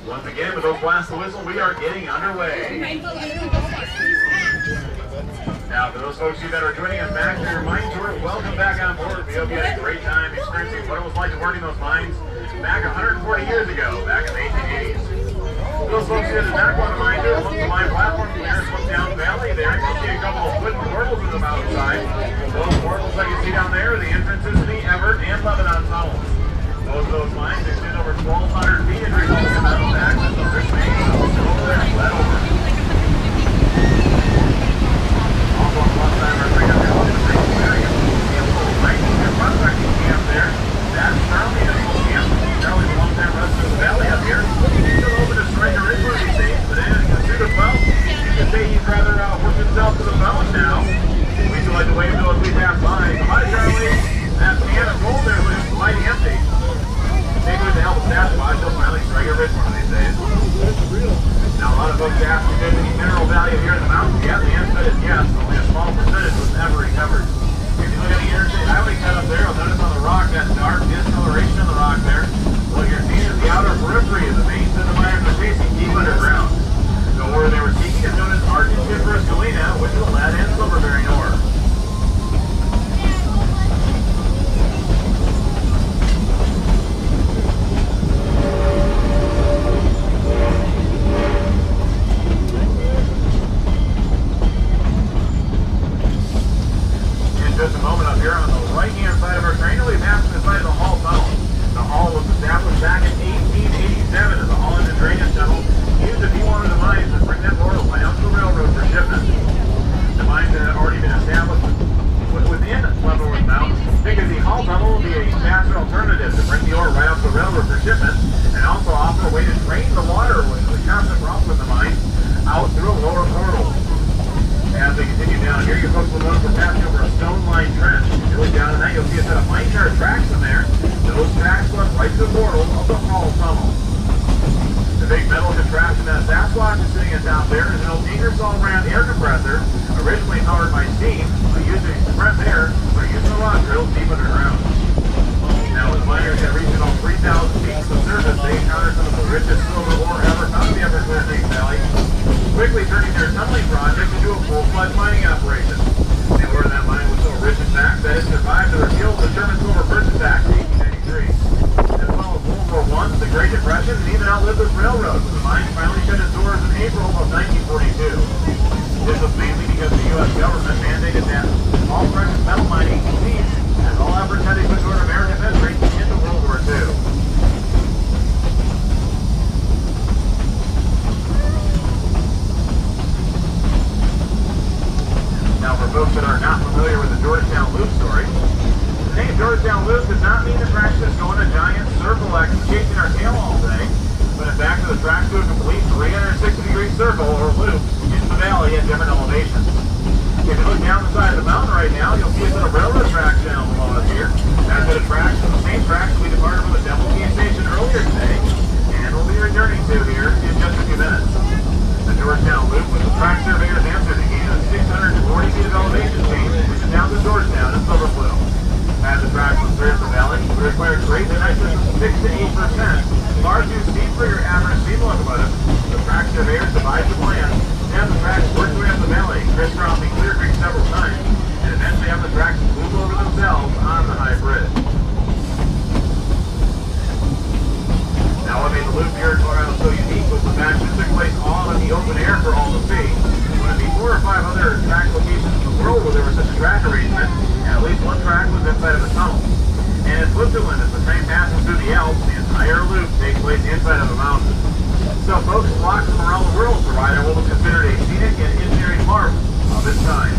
Once again, with those blasts of whistle, we are getting underway. Now, for those folks of you that are joining us back for your mine tour, welcome back on board. We hope you had a great time experiencing what it was like to work in those mines back 140 years ago, back in the 1880s. For those folks who did not go on a mine tour, look at the mine platform from there, look down the valley there, and you'll see a couple of wooden portals in the mountainside. Those portals that you see down there are the entrances to the Everett and Lebanon tunnels. Both of those mines extend over 1,200 feet and reach the metal to access the rich veins over there and let over. Also on one side of our train up here, look at the green area. See a little nice prospecting camp there. That's Charlie and his camp. Charlie's a long-time resident of the valley up here. He's still open to striking a ridge one of these days, but in a suit of well, you can say he's rather worked himself to the bone now. We do like to wave to as we pass by. So hi, Charlie. That can of gold there looks mighty empty. Maybe with the help of Sasquatch, he'll finally strike a rich one of these days. Now, a lot of folks ask if there's any mineral value here in the mountains. Yeah, the answer is yes. Only a small percentage was ever recovered. If you look at the interstate highway cut up there, you'll notice on the rock that dark discoloration in the rock there. What you're seeing is the outer periphery of the veins that the miners are chasing deep underground. The ore they were seeking is known as argentiferous galena, which is a lead and silver-bearing ore. Just a moment up here on the right-hand side of our train, we've passed inside the Hall Tunnel. The Hall was established back in 1887 as a haul into drainage tunnel used to dewater the mines and bring that ore line out to the railroad for shipment. The mines that had already been established within Leavenworth Mountain figured the Hall Tunnel would be a faster alternative to bring the ore right out to the railroad for shipment and also offer a way to drain the water, which was a constant problem in the mines, out through a lower portal. As they continue down here, you folks will notice we're passing over a stone-lined trench. If you look down at that, you'll see a set of mine car tracks in there. Those tracks run right to the portal of the Hall Tunnel. The big metal contraption that Sasquatch is sitting atop there is an old Ingersoll-Rand air compressor, originally powered by steam, but used to compress air for use in the rock drills deep underground. Now, as miners have reached about 3,000 feet from the surface, they encounter some of the richest silver ore ever found in the Upper Clear Creek Valley, quickly turning their tunneling project into a full-fledged mining operation. The ore in that mine was so rich in fact that it survived the repeal of the German Silver Purchase Act in 1893. As well as World War I, the Great Depression, and even outlived this railroad, when the mine finally shut its doors in April of 1942. This was mainly because the U.S. government mandated that all precious metal mining cease, as all efforts had to put toward American history into World War II. Now, for folks that are not familiar with the Georgetown Loop story, the name Georgetown Loop does not mean the tracks just go in a giant circle like chasing our tail all day, but in fact the tracks do a complete 360-degree circle or loop into the valley at different elevations. If you look down the side of the mountain right now, you'll see a set of railroad tracks down below us here. That set of tracks are the same tracks we departed from the Devil Key station earlier today, and we'll be returning to here in just a few minutes. The Georgetown Loop was the track surveyor's answer to gain a 640 feet of elevation change, which is down to Georgetown and Silver Plume. As the track was cleared from valley, we required grades in excess of 6 to 8%, far too steep for your average speed locomotive. The track surveyors devised the plan to have the tracks work their way up the valley, crisscrossing Clear Creek several times, and eventually have the tracks move over themselves on the high bridge. Now, what made the loop here in Colorado so unique was the fact this took place all in the open air for all to see. There would be 4 or 5 other track locations in the world where there was such a track arrangement, and at least one track was inside of a tunnel. And in Switzerland, as the train passes through the Alps, the entire loop takes place inside of a mountain. So folks flocks from around the world provide what was considered a scenic and engineering marvel of its time.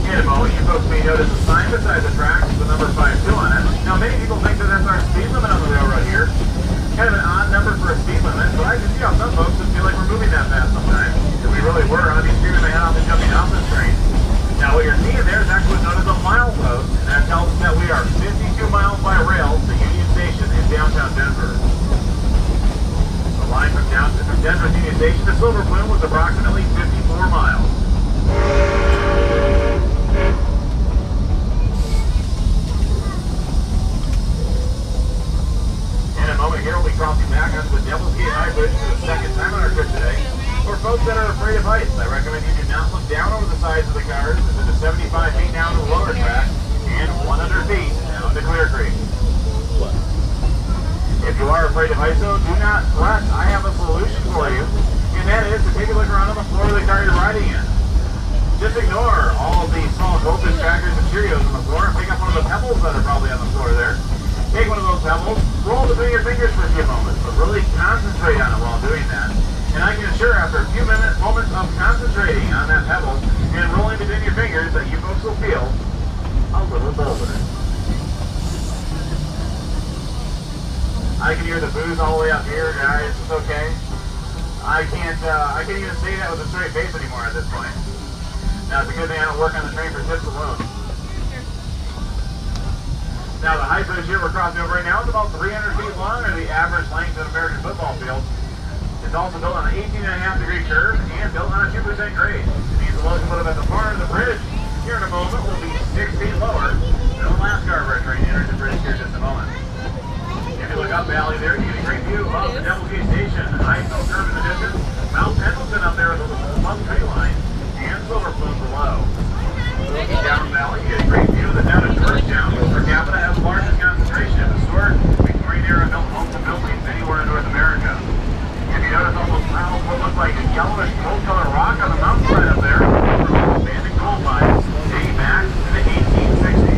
In a moment, you folks may notice a sign beside the tracks with the number 52 on it. Now, many people think that that's our speed limit on the railroad here. Kind of an odd number for a speed limit, but I can see how some folks would feel like we're moving that fast sometimes. If we really were, I'd be screaming my head off and jumping off this train. Now, what you're seeing there is actually what's known as a milepost, and that tells us that we are 52 miles by rail to Union Station in downtown Denver. The line from Denver's Union Station to Silver Plume was approximately 54 miles. crossing back onto the Devil's Gate High Bridge for the second time on our trip today. For folks that are afraid of heights, I recommend you do not look down over the sides of the cars into the 75 feet down to the lower track and 100 feet down to Clear Creek. If you are afraid of heights, though, do not fret. I have a solution for you, and that is to take a look around on the floor of the car you're riding in. Just ignore all of the small goldfish crackers and Cheerios on the floor and pick up one of the pebbles that are probably on the floor there. Take one of those pebbles, roll between your fingers for a few moments, but really concentrate on it while doing that. And I can assure after a few moments of concentrating on that pebble and rolling between your fingers that you folks will feel a little bolder. I can hear the booze all the way up here, guys. It's okay. I can't even say that with a straight face anymore at this point. Now, it's a good thing I don't work on the train for tips alone. Now, the high bridge here we're crossing over right now is about 300 feet long, or the average length of an American football field. It's also built on an 18.5-degree curve and built on a 2% grade. It means the locomotive at the far end of the bridge here in a moment will be 6 feet lower than the last car of our train entering the bridge here in just a moment. If you look up valley there, you get a great view of the Devil's Gate Station, a nice little curve in the distance, Mount Pendleton up there with a little above tree line, and Silver Plume below. Looking down valley, you get a great view of the town of Georgetown, which per capita has the largest concentration of historic Victorian era built homes and buildings anywhere in North America. If you notice almost miles what looks like a yellowish gold colored rock on the mountainside up there, those are all abandoned gold mines dating back to the 1860s.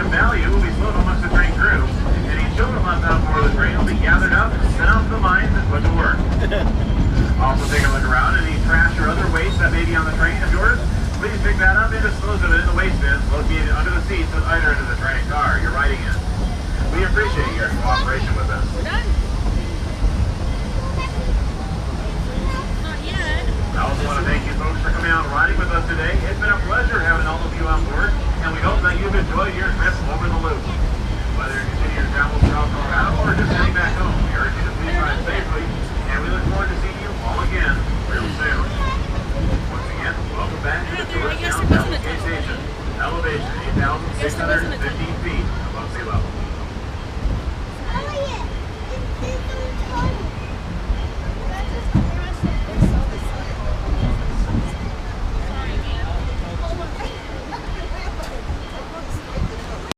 of value will be flown amongst the train crew. Any children left out more of the train will be gathered up, sent out to the mines, and put to work. Also take a look around. Any trash or other waste that may be on the train of yours, please pick that up and dispose of it in the waste bins located under the seats at either end of the train car you're riding in. We appreciate your cooperation with us. We're done? Not yet. I also want to thank you folks for coming out and riding with us today. It's been a pleasure having all of you on board, and we hope that you've enjoyed your trip over the loop. Whether you continue your travels throughout Colorado or just heading back home,